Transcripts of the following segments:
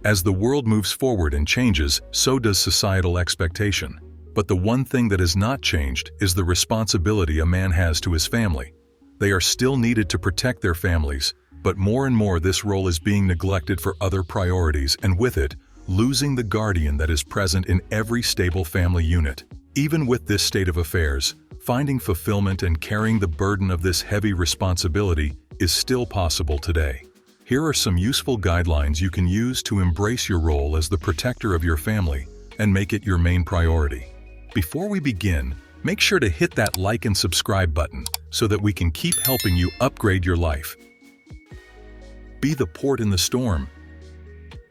As the world moves forward and changes, so does societal expectation. But the one thing that has not changed is the responsibility a man has to his family. They are still needed to protect their families, but more and more this role is being neglected for other priorities, and with it, losing the guardian that is present in every stable family unit. Even with this state of affairs, finding fulfillment and carrying the burden of this heavy responsibility is still possible today. Here are some useful guidelines you can use to embrace your role as the protector of your family and make it your main priority. Before we begin, make sure to hit that like and subscribe button so that we can keep helping you upgrade your life. Be the port in the storm.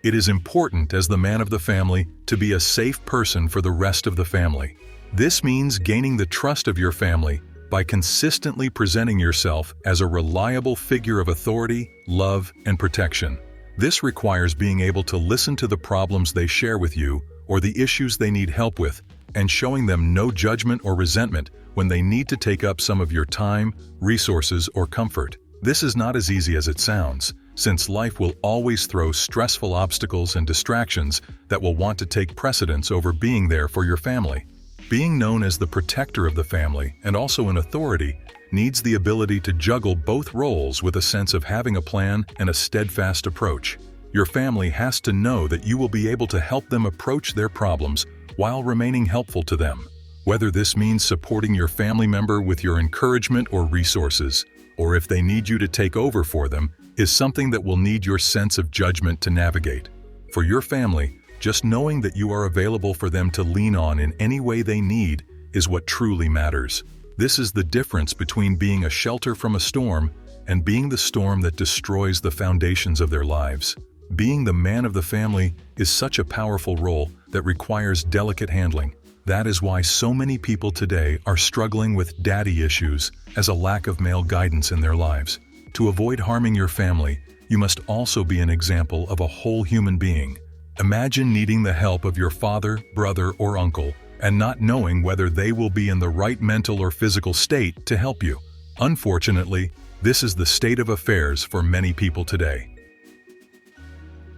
It is important as the man of the family to be a safe person for the rest of the family. This means gaining the trust of your family by consistently presenting yourself as a reliable figure of authority, love, and protection. This requires being able to listen to the problems they share with you or the issues they need help with, and showing them no judgment or resentment when they need to take up some of your time, resources, or comfort. This is not as easy as it sounds, since life will always throw stressful obstacles and distractions that will want to take precedence over being there for your family. Being known as the protector of the family and also an authority needs the ability to juggle both roles with a sense of having a plan and a steadfast approach. Your family has to know that you will be able to help them approach their problems while remaining helpful to them. Whether this means supporting your family member with your encouragement or resources, or if they need you to take over for them, is something that will need your sense of judgment to navigate. For your family, just knowing that you are available for them to lean on in any way they need is what truly matters. This is the difference between being a shelter from a storm and being the storm that destroys the foundations of their lives. Being the man of the family is such a powerful role that requires delicate handling. That is why so many people today are struggling with daddy issues as a lack of male guidance in their lives. To avoid harming your family, you must also be an example of a whole human being. Imagine needing the help of your father, brother, or uncle, and not knowing whether they will be in the right mental or physical state to help you. Unfortunately, this is the state of affairs for many people today.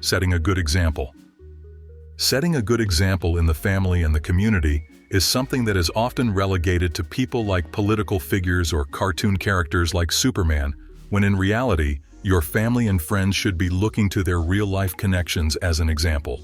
Setting a good example. Setting a good example in the family and the community is something that is often relegated to people like political figures or cartoon characters like Superman, when in reality, your family and friends should be looking to their real-life connections as an example.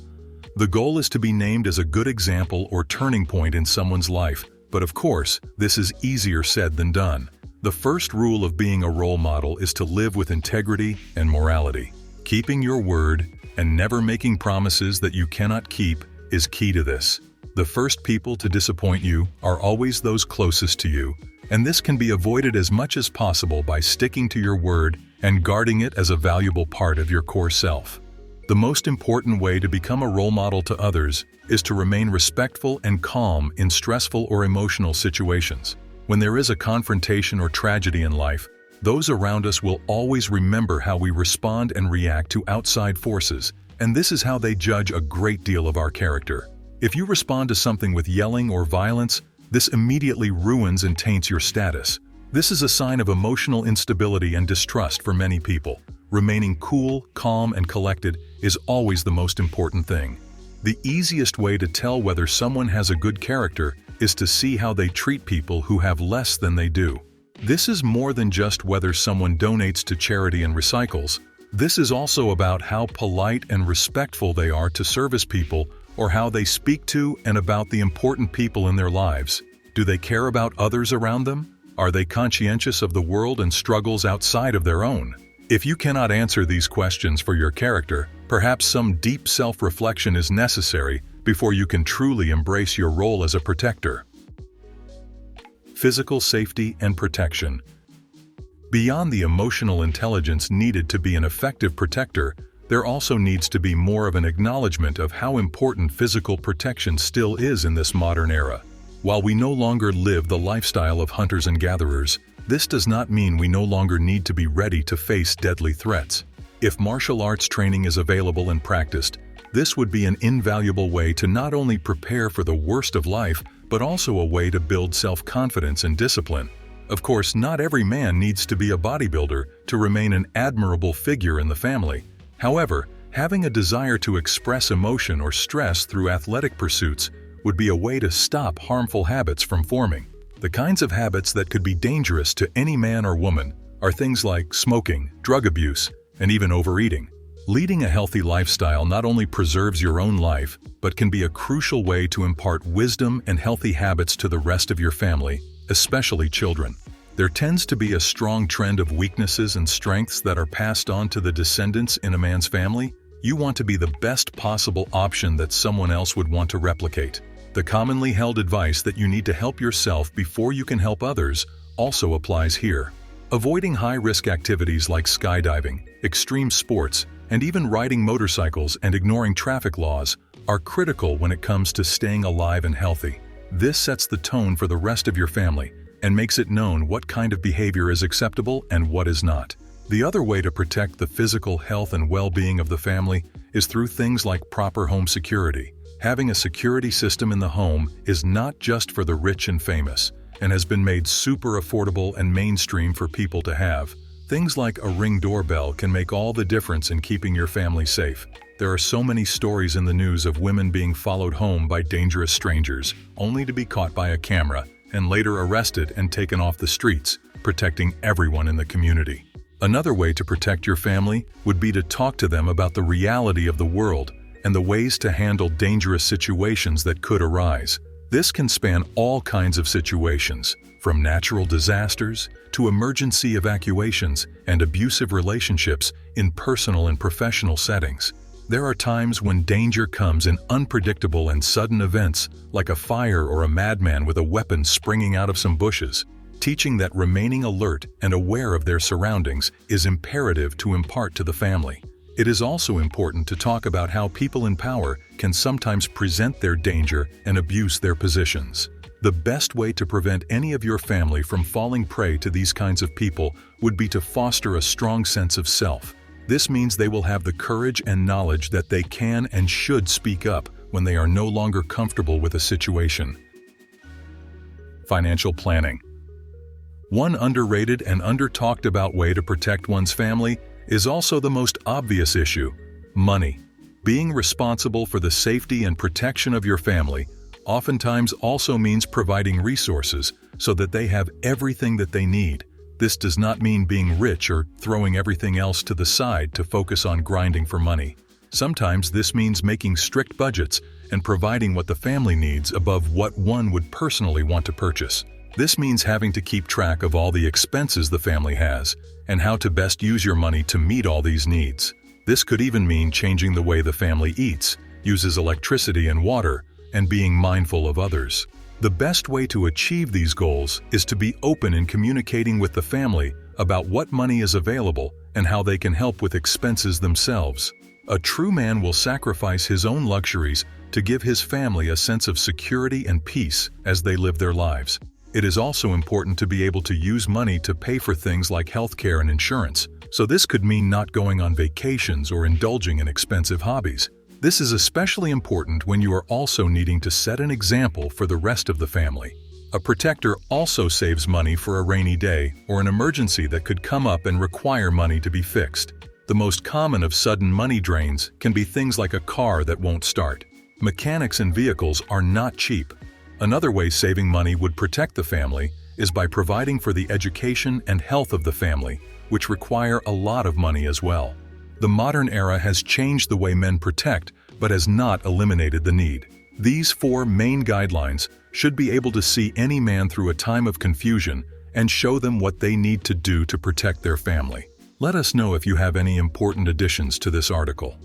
The goal is to be named as a good example or turning point in someone's life, but of course, this is easier said than done. The first rule of being a role model is to live with integrity and morality. Keeping your word and never making promises that you cannot keep is key to this. The first people to disappoint you are always those closest to you, and this can be avoided as much as possible by sticking to your word and guarding it as a valuable part of your core self. The most important way to become a role model to others is to remain respectful and calm in stressful or emotional situations. When there is a confrontation or tragedy in life, those around us will always remember how we respond and react to outside forces, and this is how they judge a great deal of our character. If you respond to something with yelling or violence, this immediately ruins and taints your status. This is a sign of emotional instability and distrust for many people. Remaining cool, calm, and collected is always the most important thing. The easiest way to tell whether someone has a good character is to see how they treat people who have less than they do. This is more than just whether someone donates to charity and recycles. This is also about how polite and respectful they are to service people, or how they speak to and about the important people in their lives. Do they care about others around them? Are they conscientious of the world and struggles outside of their own? If you cannot answer these questions for your character, perhaps some deep self-reflection is necessary before you can truly embrace your role as a protector. Physical safety and protection. Beyond the emotional intelligence needed to be an effective protector, there also needs to be more of an acknowledgement of how important physical protection still is in this modern era. While we no longer live the lifestyle of hunters and gatherers, this does not mean we no longer need to be ready to face deadly threats. If martial arts training is available and practiced, this would be an invaluable way to not only prepare for the worst of life, but also a way to build self-confidence and discipline. Of course, not every man needs to be a bodybuilder to remain an admirable figure in the family. However, Having a desire to express emotion or stress through athletic pursuits would be a way to stop harmful habits from forming. The kinds of habits that could be dangerous to any man or woman are things like smoking, drug abuse, and even overeating. Leading a healthy lifestyle not only preserves your own life, but can be a crucial way to impart wisdom and healthy habits to the rest of your family, especially children. There tends to be a strong trend of weaknesses and strengths that are passed on to the descendants in a man's family. You want to be the best possible option that someone else would want to replicate. The commonly held advice that you need to help yourself before you can help others also applies here. Avoiding high-risk activities like skydiving, extreme sports, and even riding motorcycles and ignoring traffic laws are critical when it comes to staying alive and healthy. This sets the tone for the rest of your family and makes it known what kind of behavior is acceptable and what is not. The other way to protect the physical health and well-being of the family is through things like proper home security. Having a security system in the home is not just for the rich and famous, and has been made super affordable and mainstream for people to have. Things like a Ring doorbell can make all the difference in keeping your family safe. There are so many stories in the news of women being followed home by dangerous strangers, only to be caught by a camera and later arrested and taken off the streets, protecting everyone in the community. Another way to protect your family would be to talk to them about the reality of the world and the ways to handle dangerous situations that could arise. This can span all kinds of situations, from natural disasters to emergency evacuations and abusive relationships in personal and professional settings. There are times when danger comes in unpredictable and sudden events, like a fire or a madman with a weapon springing out of some bushes. Teaching that remaining alert and aware of their surroundings is imperative to impart to the family. It is also important to talk about how people in power can sometimes present their danger and abuse their positions. The best way to prevent any of your family from falling prey to these kinds of people would be to foster a strong sense of self. This means they will have the courage and knowledge that they can and should speak up when they are no longer comfortable with a situation. Financial planning. One underrated and under-talked about way to protect one's family is also the most obvious issue: money. Being responsible for the safety and protection of your family oftentimes also means providing resources so that they have everything that they need. This does not mean being rich or throwing everything else to the side to focus on grinding for money. Sometimes this means making strict budgets and providing what the family needs above what one would personally want to purchase. This means having to keep track of all the expenses the family has and how to best use your money to meet all these needs. This could even mean changing the way the family eats, uses electricity and water, and being mindful of others. The best way to achieve these goals is to be open in communicating with the family about what money is available and how they can help with expenses themselves. A true man will sacrifice his own luxuries to give his family a sense of security and peace as they live their lives. It is also important to be able to use money to pay for things like healthcare and insurance, so this could mean not going on vacations or indulging in expensive hobbies. This is especially important when you are also needing to set an example for the rest of the family. A protector also saves money for a rainy day or an emergency that could come up and require money to be fixed. The most common of sudden money drains can be things like a car that won't start. Mechanics and vehicles are not cheap. Another way saving money would protect the family is by providing for the education and health of the family, which require a lot of money as well. The modern era has changed the way men protect, but has not eliminated the need. These 4 main guidelines should be able to see any man through a time of confusion and show them what they need to do to protect their family. Let us know if you have any important additions to this article.